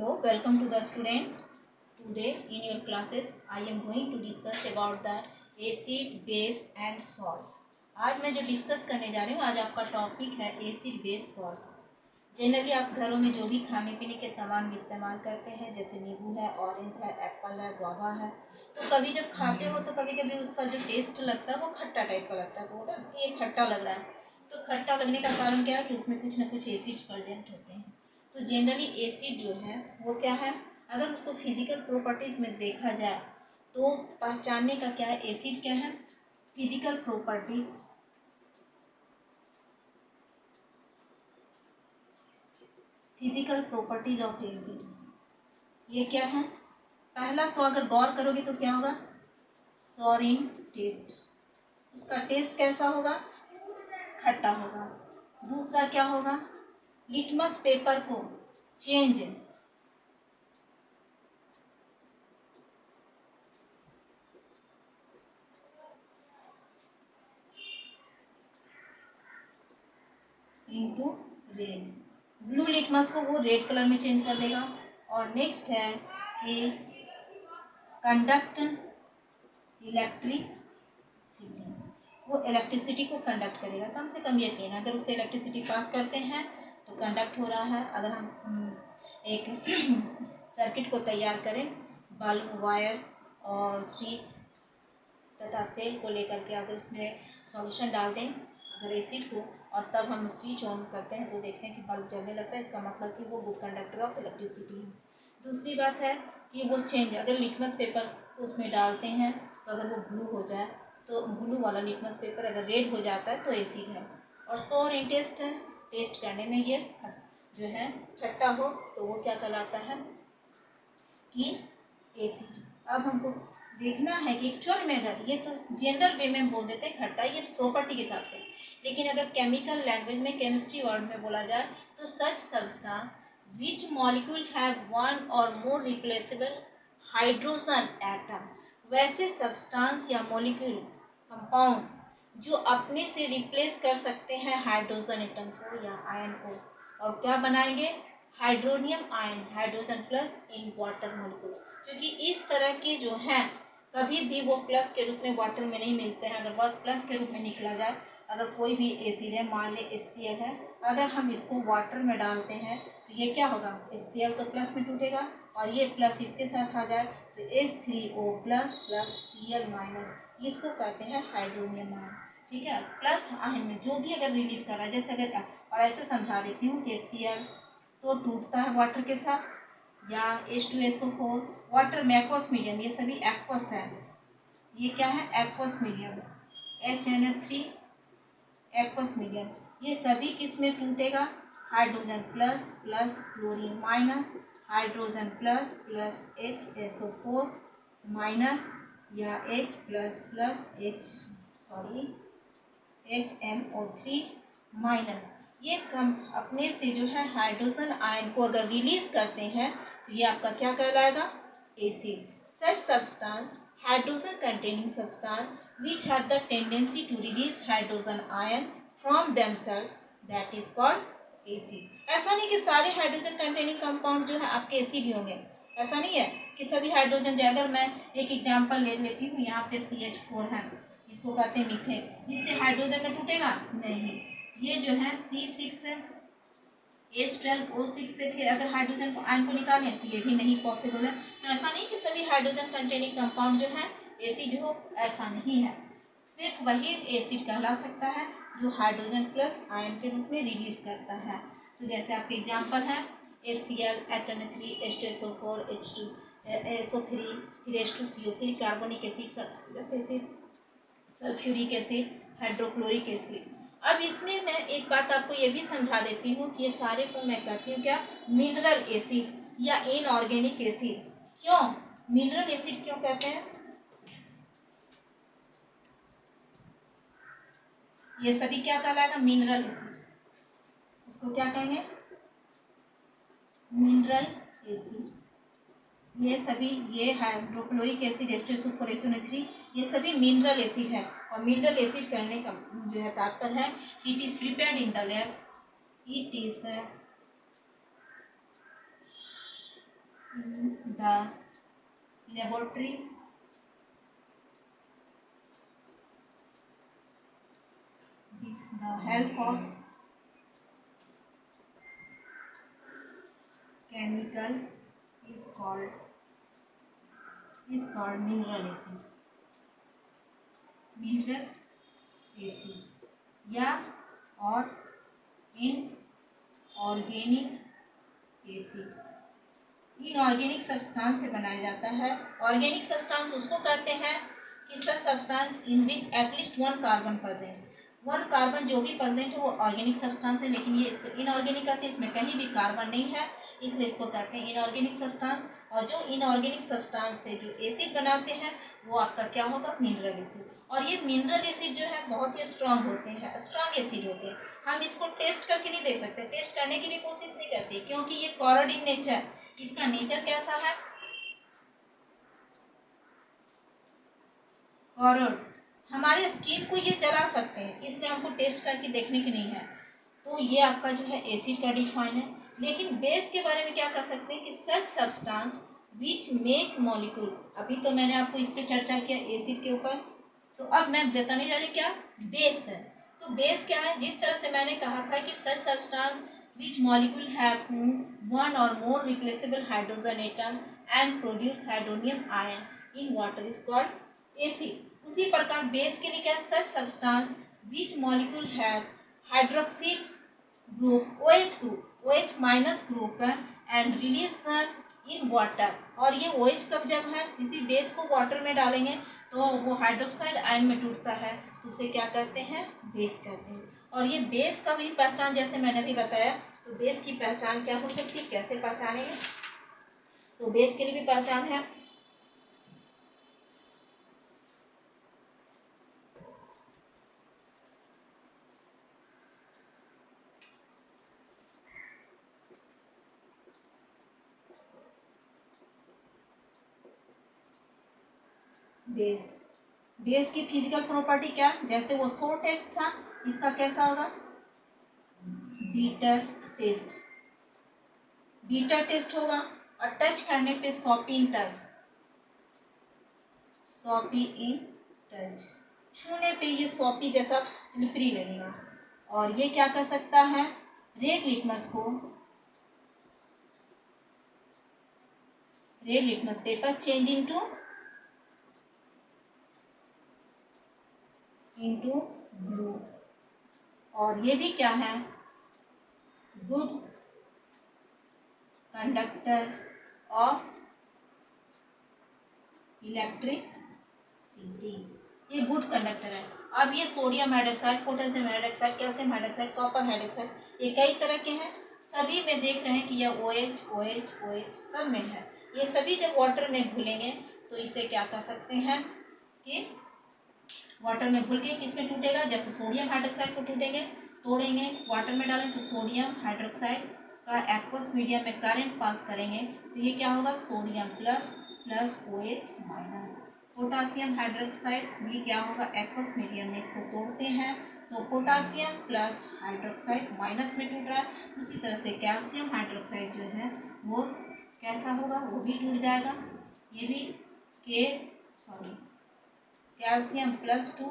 Hello, welcome to the student. Today in your classes I am going to discuss about the acid, base and salt. आज मैं जो discuss करने जा रही हूँ, आज आपका टॉपिक है एसिड बेस सॉल्ट। जनरली आप घरों में जो भी खाने पीने के सामान इस्तेमाल करते हैं, जैसे नींबू है, ऑरेंज है, एप्पल है, गुआवा है, तो कभी जब खाते हो तो कभी कभी उसका जो टेस्ट लगता है वो खट्टा टाइप का लगता है, तो होता है ये खट्टा लग रहा है। तो खट्टा लगने का कारण क्या है कि उसमें कुछ ना कुछ एसिड्स प्रेजेंट होते हैं। तो जनरली एसिड जो है वो क्या है, अगर उसको फिजिकल प्रॉपर्टीज में देखा जाए तो पहचानने का क्या है, एसिड क्या है, physical properties. Physical properties of acid ये क्या है, पहला तो अगर गौर करोगे तो क्या होगा, सॉरिन टेस्ट, उसका टेस्ट कैसा होगा, खट्टा होगा। दूसरा क्या होगा, लिटमस पेपर को change into red, blue litmus को वो रेड कलर में चेंज कर देगा। और नेक्स्ट है कि कंडक्ट इलेक्ट्रिसिटी, वो इलेक्ट्रिसिटी को कंडक्ट करेगा। कम से कम ये तीन, अगर उससे इलेक्ट्रिसिटी पास करते हैं तो कंडक्ट हो रहा है। अगर हम एक सर्किट को तैयार करें, बल्ब, वायर और स्विच तथा सेल को लेकर के, अगर उसमें सॉल्यूशन डाल दें अगर एसिड को, और तब हम स्विच ऑन करते हैं तो देखते हैं कि बल्ब जलने लगता है, इसका मतलब कि वो गुड कंडक्टर ऑफ इलेक्ट्रिसिटी है। दूसरी बात है कि वो चेंज, अगर लिटमस पेपर को उसमें डालते हैं तो अगर वो ब्लू हो जाए, तो ब्लू वाला लिटमस पेपर अगर रेड हो जाता है तो एसिड है। और सोर इन टेस्ट करने में ये जो है खट्टा हो तो वो क्या कहलाता है कि एसिड। अब हमको देखना है कि एक्चुअल में, अगर ये तो जनरल वे में बोल देते हैं खट्टा, ये प्रॉपर्टी के हिसाब से, लेकिन अगर केमिकल लैंग्वेज में, केमिस्ट्री वर्ड में बोला जाए तो such substance which molecule have one और मोर रिप्लेसेबल हाइड्रोजन एटम, वैसे सब्सटेंस या मॉलिक्यूल, कंपाउंड जो अपने से रिप्लेस कर सकते हैं हाइड्रोजन एटम को या आयन को, और क्या बनाएंगे, hydronium ion, hydrogen plus in water molecule. क्योंकि इस तरह के जो हैं कभी भी वो प्लस के रूप में वाटर में नहीं मिलते हैं। अगर वह प्लस के रूप में निकला जाए, अगर कोई भी एसिड है, मान ले HCl है, अगर हम इसको वाटर में डालते हैं तो ये क्या होगा, HCl तो प्लस में टूटेगा, और ये प्लस इसके साथ आ जाए तो H3O plus plus Cl minus, इसको कहते हैं हाइड्रोनियम आयन। ठीक है, प्लस आयन में जो भी अगर रिलीज कर रहा है, जैसे अगर, और ऐसे समझा देती हूँ कि HCl तो टूटता है वाटर के साथ, या H2SO4, वाटर में एक्वस मीडियम, ये सभी एक्वस है, ये क्या है, aqueous medium, HNO3 aqueous medium, ये सभी किस में टूटेगा, hydrogen plus plus chlorine minus, hydrogen plus plus HSO4 minus, या H plus plus HMO3 minus. ये कम अपने से जो है हाइड्रोजन आयन को अगर रिलीज करते हैं तो ये आपका क्या कहलाएगा, acid. Such substance hydrogen containing substance which have the tendency to release hydrogen ion from themselves, that is called acid। ऐसा नहीं कि सारे हाइड्रोजन कंटेनिंग कंपाउंड जो है आपके एसिड ही होंगे, ऐसा नहीं है कि सभी हाइड्रोजन, अगर मैं एक एग्जांपल ले लेती हूँ, यहाँ पे CH4 है, इसको कहते हैं मीथेन, इससे हाइड्रोजन में टूटेगा नहीं। ये जो है C6H12O6 से फिर अगर हाइड्रोजन को आयन को निकालें तो ये भी नहीं पॉसिबल है। तो ऐसा नहीं कि सभी हाइड्रोजन कंटेनिंग कंपाउंड जो है एसिड हो, ऐसा नहीं है। सिर्फ वही एसिड कहला सकता है जो हाइड्रोजन प्लस आयन के रूप में रिलीज करता है। तो जैसे आपके एग्जांपल है HCl, HNO3, H2SO4, H2SO3, फिर H2CO3, carbonic acid, sulphuric acid, hydrochloric acid. अब इसमें मैं एक बात आपको ये भी समझा देती हूँ कि ये सारे को मैं कहती हूँ क्या, मिनरल एसिड या इनऑर्गेनिक एसिड। क्यों मिनरल एसिड क्यों कहते हैं, ये सभी क्या कहलाएगा, मिनरल एसिड, इसको क्या कहेंगे, मिनरल एसिड। ये सभी, ये हाइड्रोक्लोरिक एसिड, H2SO4, HNO3, ये सभी मिनरल एसिड है। और मिनरल एसिड करने का जो है तात्पर्य है, it is prepared in the lab, it is in the laboratory with the help of chemical is called mineral acid या और इनऑर्गेनिक एसिड इनऑर्गेनिक सब्सटेंस से बनाया जाता है। ऑर्गेनिक सब्सटेंस उसको कहते हैं कि such substance in which at least one carbon present, one carbon जो भी प्रेजेंट है वो ऑर्गेनिक सब्सटेंस है, लेकिन ये इसको इनऑर्गेनिक कहते हैं, इसमें कहीं भी कार्बन नहीं है, इसलिए इसको कहते हैं इनऑर्गेनिक सब्सटेंस। और जो इनऑर्गेनिक सब्सटेंस से जो एसिड बनाते हैं वो आपका क्या होगा, मिनरल एसिड। और ये मिनरल एसिड जो है बहुत ही स्ट्रांग होते हैं, स्ट्रांग एसिड होते हैं। हम इसको टेस्ट करके नहीं देख सकते, टेस्ट करने की भी कोशिश नहीं करते, क्योंकि ये कॉरोड इन नेचर, इसका नेचर कैसा है, कॉरोड। हमारे स्किन को ये जला सकते हैं, इसलिए हमको टेस्ट करके देखने की नहीं है। तो ये आपका जो है एसिड का डिफाइन है। लेकिन बेस के बारे में क्या कर सकते हैं कि such substance which make molecule, अभी तो मैंने आपको इस पे चर्चा किया एसिड के ऊपर, तो अब मैं बताने जा रही क्या, बेस है। तो बेस क्या है, जिस तरह से मैंने कहा था कि such substance which molecule have one और more replaceable hydrogen atom and produce hydronium ion in water is called acid. उसी प्रकार बेस के लिए क्या, such substance which molecule have hydroxyl group OH minus group and relation in water, और ये OH कब जब है किसी बेस को वाटर में डालेंगे तो वो हाइड्रोक्साइड आयन में टूटता है, तो उसे क्या कहते हैं, बेस कहते हैं। और ये बेस का भी पहचान जैसे मैंने अभी बताया, तो बेस की पहचान क्या हो सकती है, कैसे पहचानेंगे, तो बेस के लिए भी पहचान है। बेस की फिजिकल प्रॉपर्टी क्या, जैसे वो सो टेस्ट था, इसका कैसा होगा, बीटर टेस्ट, बीटर टेस्ट होगा। और टच करने पे soppy in touch, soppy in touch, छूने पे ये सॉपी जैसा स्लिपरी लगेगा। और ये क्या कर सकता है, red litmus paper change into blue. और ये भी क्या है, गुड कंडक्टर ऑफ इलेक्ट्रिसिटी, ये गुड कंडक्टर है। अब ये sodium hydroxide, potassium hydroxide, calcium hydroxide, copper hydroxide, ये कई तरह के हैं, सभी में देख रहे हैं कि यह OH सब में है। ये सभी जब वाटर में घुलेंगे तो इसे क्या कर सकते हैं कि वाटर में घुल के किसमें टूटेगा, जैसे सोडियम हाइड्रोक्साइड को टूटेंगे, तोड़ेंगे, वाटर में डालें तो सोडियम हाइड्रोक्साइड का एक्वस मीडियम में करंट पास करेंगे तो ये क्या होगा, sodium plus OH minus. Potassium hydroxide ये क्या होगा, एक्वस मीडियम में इसको तोड़ते हैं तो पोटासियम प्लस हाइड्रोक्साइड माइनस में टूट रहा है। उसी तरह से कैल्शियम हाइड्रोक्साइड जो है वो कैसा होगा, वो भी टूट जाएगा। ये भी कैल्शियम +2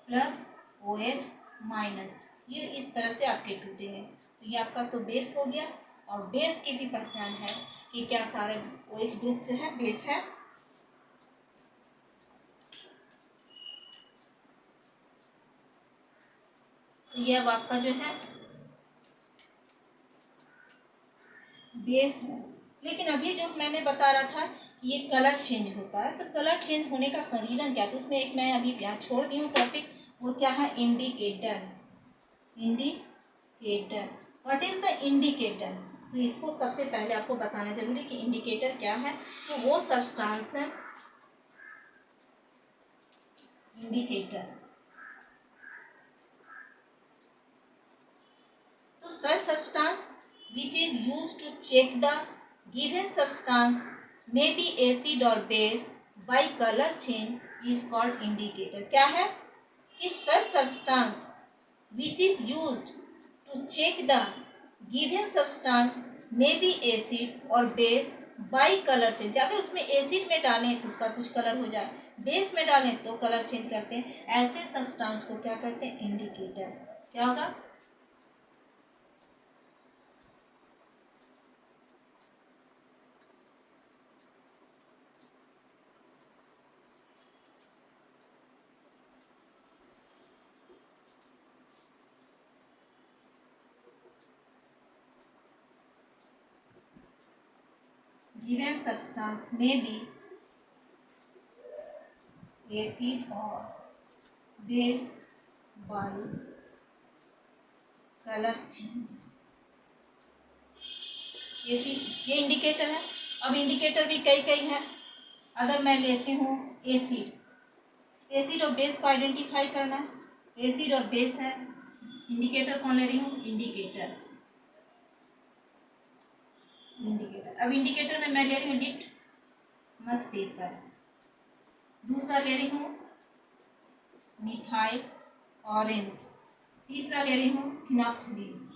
प्लस OH माइनस, ये इस तरह से आपके टूटेंगे। तो ये आपका तो बेस हो गया। और बेस की भी पहचान है कि क्या सारे OH ग्रुप जो है बेस है। तो ये अब आपका जो है बेस है। लेकिन अभी जो मैंने बता रहा था कि ये कलर चेंज होता है, तो कलर चेंज होने का रीजन क्या है, तो उसमें एक मैं अभी यहाँ छोड़ दी हूँ टॉपिक, वो क्या है, indicator. What is the indicator, तो इसको सबसे पहले आपको बताना जरूरी कि इंडिकेटर क्या है। तो वो सब्सटेंस है इंडिकेटर, तो such substance which is used to check the given substance may be acid or base by color change is called indicator। क्या है कि such substance which is used to check the given substance may be acid or base by colour change. अगर उसमें acid में डालें तो उसका कुछ कलर हो जाए, बेस में डालें तो कलर चेंज करते हैं। ऐसे सब्सटेंस को क्या कहते हैं? इंडिकेटर। क्या होगा? given substance may be acid or base by color change। ये इंडिकेटर है। अब इंडिकेटर भी कई कई है। अगर मैं लेती हूँ एसिड, एसिड और बेस को आइडेंटिफाई करना है। एसिड और बेस है, इंडिकेटर कौन ले रही हूँ? इंडिकेटर। अब इंडिकेटर में मैं ले रही हूँ लिटमस पेपर। दूसरा ले रही हूँ मिथाइल ऑरेंज। तीसरा ले रही हूँ फिनोक्सिलिन।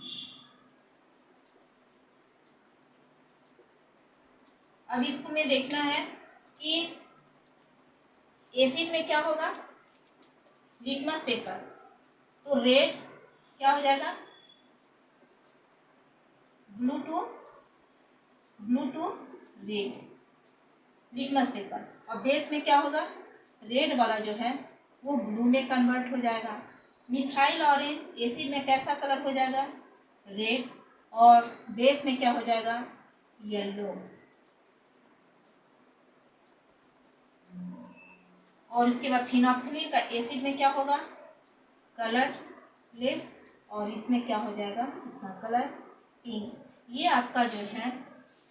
अब इसको में देखना है कि एसिड में क्या होगा? लिटमस पेपर, तो रेड क्या हो जाएगा? Blue to red, litmus paper. और बेस में क्या होगा? रेड वाला जो है वो ब्लू में कन्वर्ट हो जाएगा। मिथाइल ऑरेंज एसिड में कैसा कलर हो जाएगा? रेड। और बेस में क्या हो जाएगा? येलो। और इसके बाद फिनोक्सिलिन का एसिड में क्या होगा? कलरलेस। और इसमें क्या हो जाएगा? इसका कलर पिंक। ये आपका जो है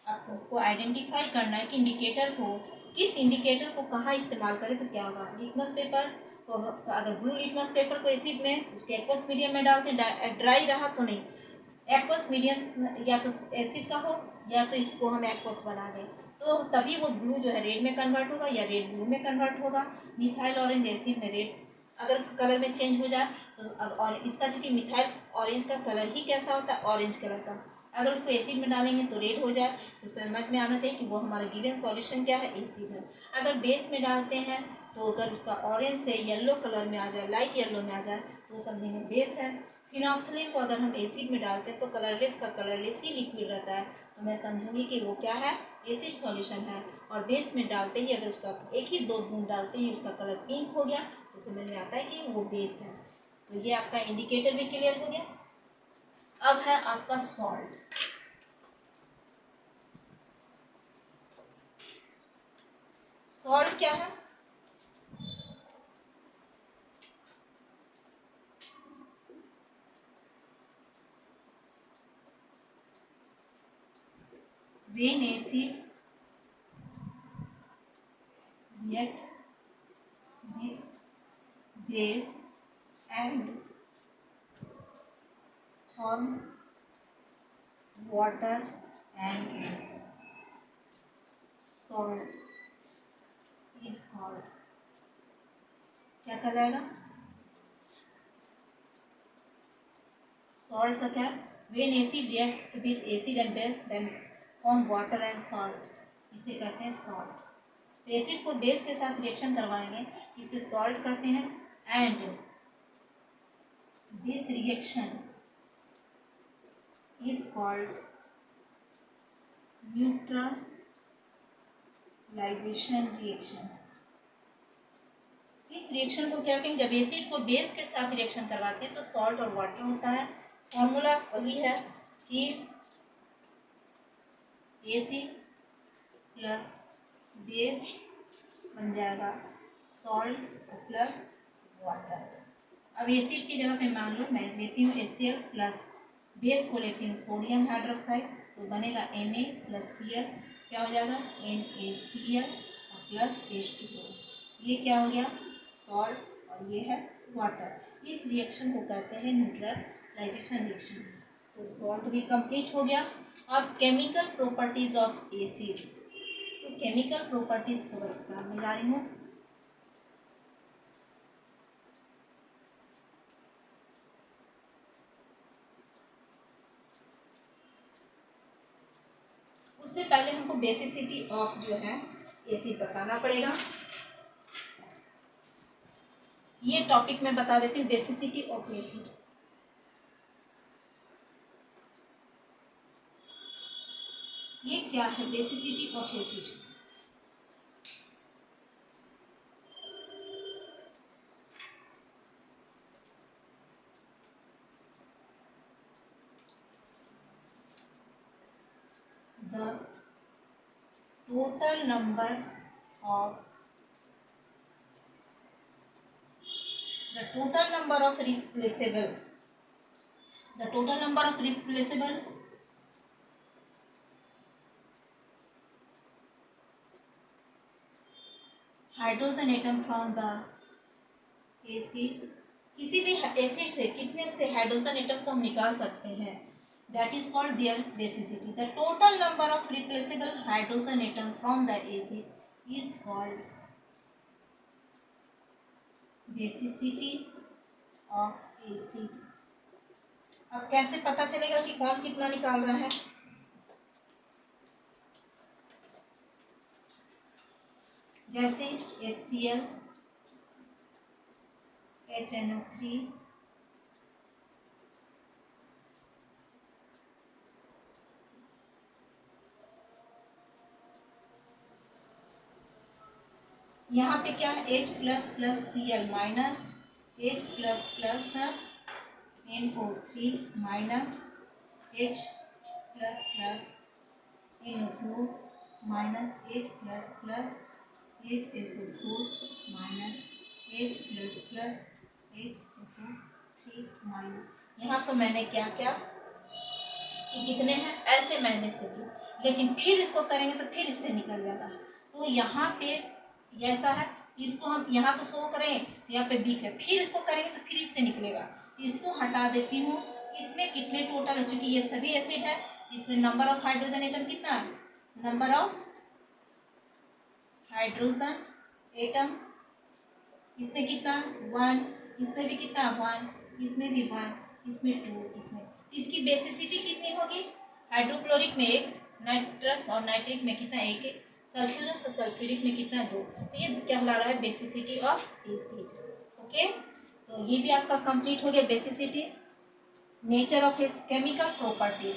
आपको आइडेंटिफाई करना है कि इंडिकेटर को, किस इंडिकेटर को कहाँ इस्तेमाल करें तो क्या होगा। लिटमस पेपर को अगर ब्लू लिटमस पेपर को एसिड में उसके एक्वस मीडियम में डालते, ड्राई रहा तो नहीं, एक्वस मीडियम या तो एसिड का हो या तो इसको हम एक्वस बना दें, तो तभी वो ब्लू जो है रेड में कन्वर्ट होगा या रेड ब्लू में कन्वर्ट होगा। मिथाइल ऑरेंज एसिड में रेड अगर कलर में चेंज हो जाए तो, और इसका चूंकि मिथाइल ऑरेंज का कलर ही कैसा होता है? ऑरेंज कलर का। अगर उसको एसिड में डालेंगे तो रेड हो जाए, तो समझ में आना चाहिए कि वो हमारा गिवन सॉल्यूशन क्या है? एसिड है। अगर बेस में डालते हैं तो अगर उसका ऑरेंज से येलो कलर में आ जाए, लाइट येलो में आ जाए, तो समझेंगे बेस है। फिनोक्सिलिन को अगर हम एसिड में डालते हैं तो कलरलेस का कलरलेस ही लिक्विड रहता है, तो मैं समझूंगी कि वो क्या है? एसिड सॉल्यूशन है। और बेस में डालते ही अगर उसका एक ही दो बूंद डालते ही उसका कलर पिंक हो गया तो समझ में आता है कि वो बेस है। तो ये आपका इंडिकेटर भी क्लियर हो गया। अब है आपका सॉल्ट। सॉल्ट क्या है? When acid react with base and form water and salt is called, क्या कहलाएगा? सॉल्ट का क्या? When acid react with acid and base then form water and salt, इसे कहते हैं सॉल्ट। तो एसिड को बेस के साथ रिएक्शन करवाएंगे, इसे सॉल्ट कहते हैं। And this reaction is called neutralisation reaction. इस रिएक्शन को क्या कहेंगे? जब एसिड को बेस के साथ रिएक्शन करवाते हैं तो सॉल्ट और वाटर होता है। फॉर्मूला वही है कि एसिड प्लस बेस बन जाएगा सॉल्ट प्लस वाटर। अब एसिड की जगह पे मान लो मैं लेती हूँ HCl प्लस बेस को लेती हूँ सोडियम हाइड्रोक्साइड, तो बनेगा Na प्लस Cl, क्या हो जाएगा? NaCl plus H2O। ये क्या हो गया? सॉल्ट और ये है वाटर। इस रिएक्शन को कहते हैं न्यूट्रलाइजेशन रिएक्शन। तो सॉल्ट भी कंप्लीट हो गया। अब केमिकल प्रॉपर्टीज ऑफ एसिड, तो केमिकल प्रॉपर्टीज को बताने जा रही हूँ। उससे पहले हमको बेसिसिटी ऑफ जो है एसिड बताना पड़ेगा। ये टॉपिक मैं बता देती हूँ, बेसिसिटी ऑफ एसिड। ये क्या है basicity of acid? The total number of replaceable hydrogen atom from the acid. किसी भी एसिड से कितने से हाइड्रोजन एटम को हम निकाल सकते हैं, that is called their basicity. The total number of replaceable hydrogen atom from the acid is called basicity of acid. अब कैसे पता चलेगा कि कौन कितना निकाल रहा है? जैसे HCl, HNO3, यहाँ पे क्या है H plus plus Cl minus H plus plus NO3 minus H plus plus NO2 minus H plus plus HSO4 minus H plus plus HSO3 minus. यहाँ तो मैंने क्या क्या कि कितने हैं ऐसे मैंने से की, लेकिन फिर इसको करेंगे तो फिर इससे निकल जाएगा। तो यहाँ पे ऐसा है, इसको हम यहाँ तो शो करें तो यहाँ पे बी है, फिर इसको करेंगे तो फिर इससे निकलेगा। तो इसको हटा देती हूँ। इसमें कितने टोटल है, चूंकि ये सभी एसिड है, इसमें नंबर ऑफ हाइड्रोजन एटम कितना है, नंबर ऑफ हाइड्रोजन एटम इसमें कितना 1, इसमें भी कितना 1, इसमें भी 1, इसमें 2, इसमें। तो इसकी बेसिसिटी कितनी होगी, हाइड्रोक्लोरिक में 1, नाइट्रस और नाइट्रिक में कितना 1, सल्फ्यूरस और सल्फ्यूरिक में कितना 2। तो ये कहला रहा है बेसिसिटी ऑफ एसिड। ओके, तो ये भी आपका कंप्लीट हो गया basicity. Nature of chemical properties.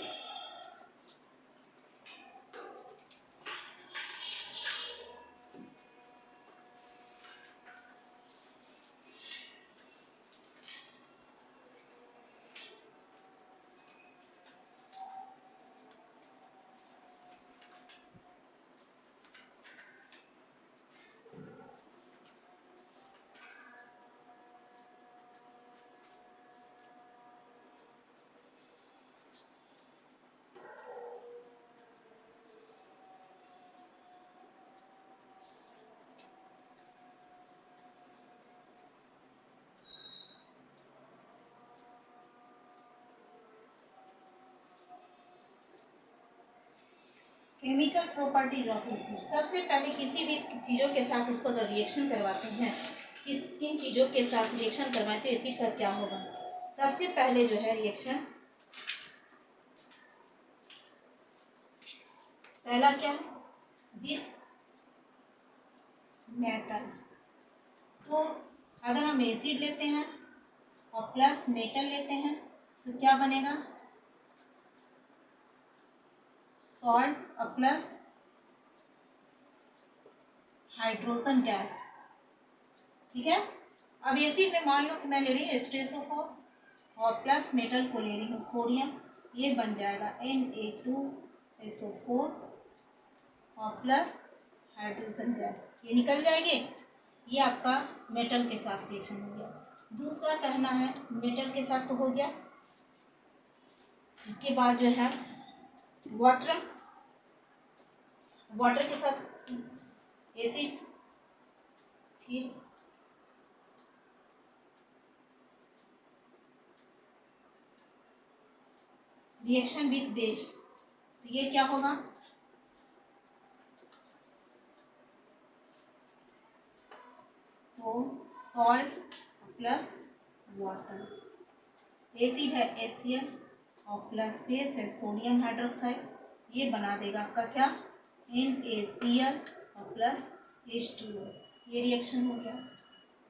Chemical properties of acid. सबसे पहले किसी भी चीज़ों के साथ उसको अगर रिएक्शन करवाते हैं, किन चीज़ों के साथ रिएक्शन करवाते तो एसिड का क्या होगा। सबसे पहले जो है रिएक्शन, पहला क्या है, विथ मेटल। तो अगर हम एसिड लेते हैं और प्लस मेटल लेते हैं तो क्या बनेगा, सॉल्ट और प्लस हाइड्रोजन गैस। ठीक है। अब एसिड में मान लो कि मैं ले रही हूँ H2SO4 और प्लस मेटल को ले रही हूँ सोडियम, ये बन जाएगा Na2SO4 और प्लस हाइड्रोजन गैस, ये निकल जाएंगे। ये आपका मेटल के साथ रिएक्शन हो गया। दूसरा कहना है मेटल के साथ तो हो गया, उसके बाद जो है वाटर, वाटर के साथ एसिड, फिर रिएक्शन विथ बेस। तो ये क्या होगा, तो सॉल्ट प्लस वाटर, एसिड है HCl और प्लस बेस है सोडियम हाइड्रोक्साइड, ये बना देगा आपका क्या, NaCl और प्लस H2O। ये रिएक्शन हो गया।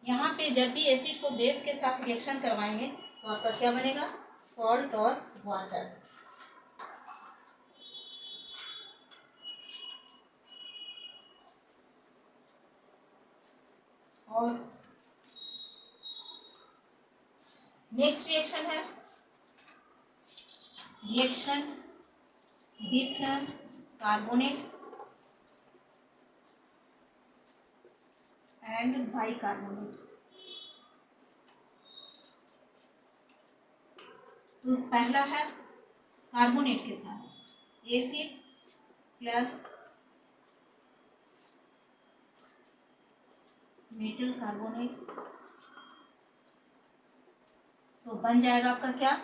यहाँ पे जब भी एसिड को बेस के साथ रिएक्शन करवाएंगे तो आपका क्या बनेगा, सॉल्ट और वाटर। और नेक्स्ट रिएक्शन है reaction with carbonate and bicarbonate. तो पहला है कार्बोनेट के साथ एसिड प्लस मेटल कार्बोनेट, तो बन जाएगा आपका क्या,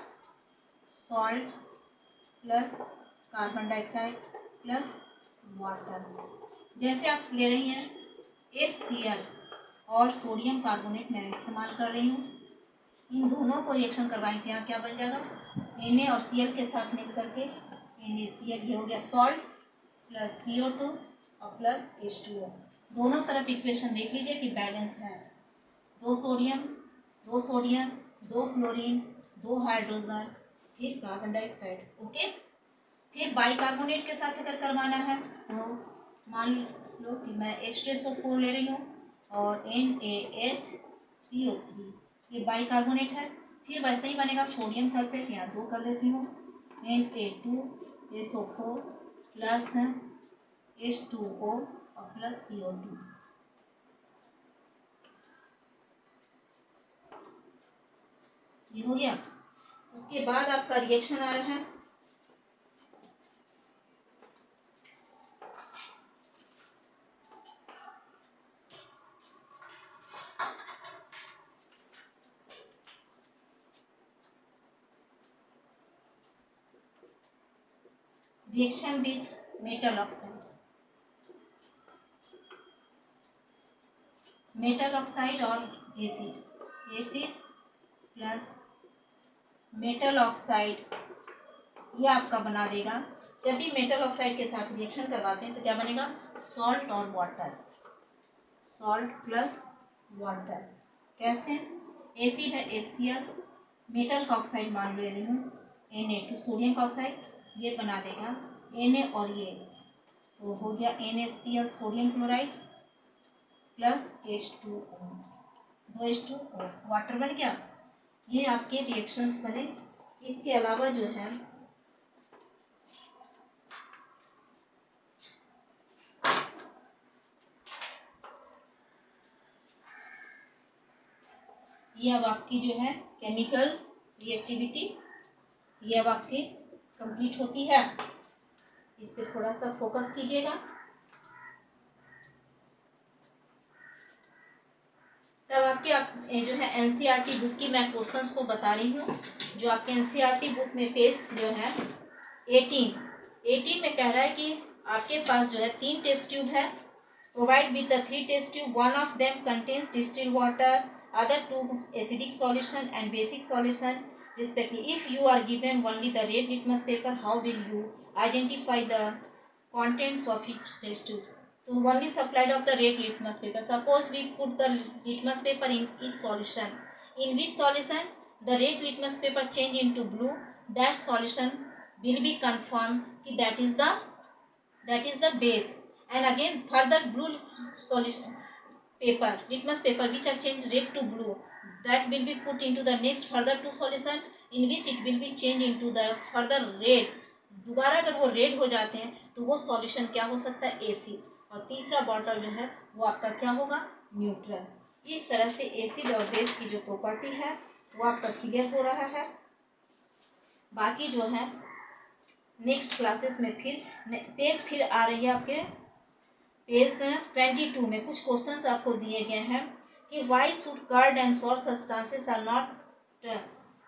salt plus carbon dioxide plus water. जैसे आप ले रही हैं HCl और सोडियम कार्बोनेट मैं इस्तेमाल कर रही हूँ, इन दोनों को रिएक्शन करवाएंगे, यहाँ क्या बन जाएगा, Na और Cl के साथ मिल करके NaCl, ये हो गया सॉल्ट प्लस CO2 और प्लस H2O। दोनों तरफ इक्वेशन देख लीजिए कि बैलेंस है, दो सोडियम दो क्लोरीन, दो हाइड्रोजन, फिर कार्बन डाइऑक्साइड। ओके, फिर बाइकार्बोनेट के साथ अगर करवाना है तो मान लो कि मैं H2SO4 ले रही हूँ और NaHCO3, ये बाइकार्बोनेट है। फिर वैसे ही बनेगा सोडियम सल्फेट, यहाँ 2 कर देती हूँ, Na2SO4 प्लस H2O और प्लस CO2। ये हो गया। उसके बाद आपका रिएक्शन आ रहा है reaction with metal oxide. Metal oxide और एसिड प्लस मेटल ऑक्साइड, ये आपका बना देगा। जब भी मेटल ऑक्साइड के साथ रिएक्शन करवाते हैं तो क्या बनेगा, सॉल्ट और वाटर, सॉल्ट प्लस वाटर। कैसे, एसिड है HCl, मेटल का ऑक्साइड मान ले रही हूँ Na2 सोडियम का ऑक्साइड, ये बना देगा Na और ये, तो हो गया NaCl sodium chloride plus H2O, 2H2O, water बन गया। ये आपके रिएक्शंस बने। इसके अलावा जो है ये अब आपकी जो है केमिकल रिएक्टिविटी, ये अब आपकी कंप्लीट होती है। इस पे थोड़ा सा फोकस कीजिएगा। तब आपके जो है NCERT बुक की मैं क्वेश्चंस को बता रही हूँ, जो आपके NCERT बुक में पेज जो है 18 में कह रहा है कि आपके पास जो है 3 टेस्ट ट्यूब है, provide with the 3 test tube, one of them contains distilled water, other 2 acidic solution and basic solution respectively. If you are given only the red litmus paper, how will you identify the contents of each test tube? So only supplied of the red litmus paper. Suppose we put the litmus paper in each solution. In which solution the red litmus paper change into blue, that solution will be confirmed कि that is the base. And again further blue solution paper, litmus paper which are changed red to blue, that will be put into the next further 2 solution in which it will be changed into the further red। दोबारा अगर वो red हो जाते हैं तो वो solution क्या हो सकता है, एसिड, और तीसरा बॉटल जो है वो आपका क्या होगा, न्यूट्रल। इस तरह से एसिड और बेस की जो प्रॉपर्टी है वो आपका क्लियर हो रहा है। बाकी जो है नेक्स्ट क्लासेस में फिर आ रही है आपके पेज 22 में कुछ क्वेश्चंस आपको दिए गए हैं कि why should curd and salt substances are not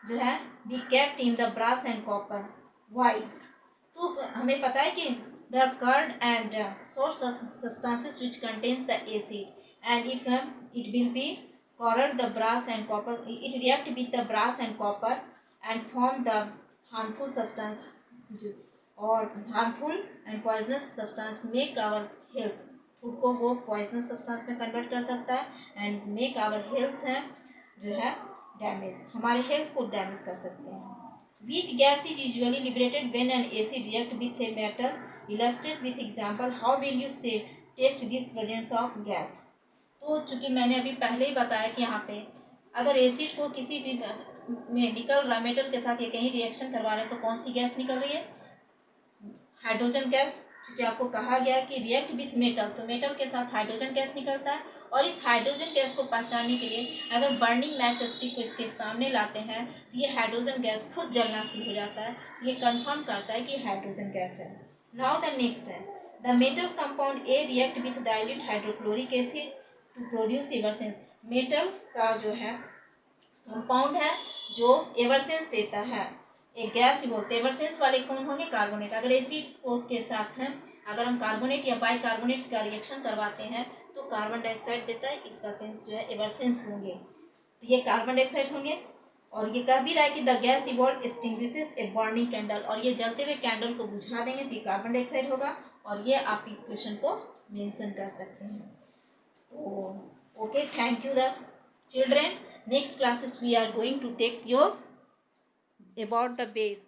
जो है be kept in the brass and copper, why. तो हमें पता है कि the curd and salt substances which contains the acid and if it will be corrode the brass and copper, it react with the brass and copper and form the harmful substance और harmful and poisonous substance make our health, food को वो poisonous substance में convert कर सकता है and make our health है जो है डैमेज, हमारे हेल्थ को डैमेज कर सकते हैं। Which gas is usually liberated when an acid react with a metal? Illustrate with example. How will you say test this presence of gas? तो चूंकि मैंने अभी पहले ही बताया कि यहाँ पे अगर एसिड को किसी भी में निकल रहा मेटल के साथ या कहीं रिएक्शन करवा रहे हैं तो कौन सी गैस निकल रही है? Hydrogen gas. क्योंकि आपको कहा गया कि रिएक्ट विथ मेटल, तो मेटल के साथ हाइड्रोजन गैस निकलता है और इस हाइड्रोजन गैस को पहचानने के लिए अगर बर्निंग मैच स्टिक को इसके सामने लाते हैं तो ये हाइड्रोजन गैस खुद जलना शुरू हो जाता है। ये कंफर्म करता है कि हाइड्रोजन गैस है। नाउ द नेक्स्ट है the metal compound A react with dilute hydrochloric acid to produce effervescence. Metal का जो है कंपाउंड है जो एवरसेंस देता है, एक गैस ही बोलते हैं। एवरसेंस वाले कौन होंगे? कार्बोनेट। अगर एसिड को के साथ हैं अगर हम कार्बोनेट या बाइकार्बोनेट का रिएक्शन करवाते हैं तो कार्बन डाइऑक्साइड देता है, इसका सेंस जो है एवरसेंस होंगे, तो ये कार्बन डाइऑक्साइड होंगे। और ये कह भी रहा है कि the gas evolve extinguishes a burning candle, और ये जलते हुए कैंडल को बुझा देंगे तो ये कार्बन डाइऑक्साइड होगा। और ये आप इस क्वेश्चन को मेंशन कर सकते हैं। तो okay, thank you the children. Next classes we are going to take your about the base.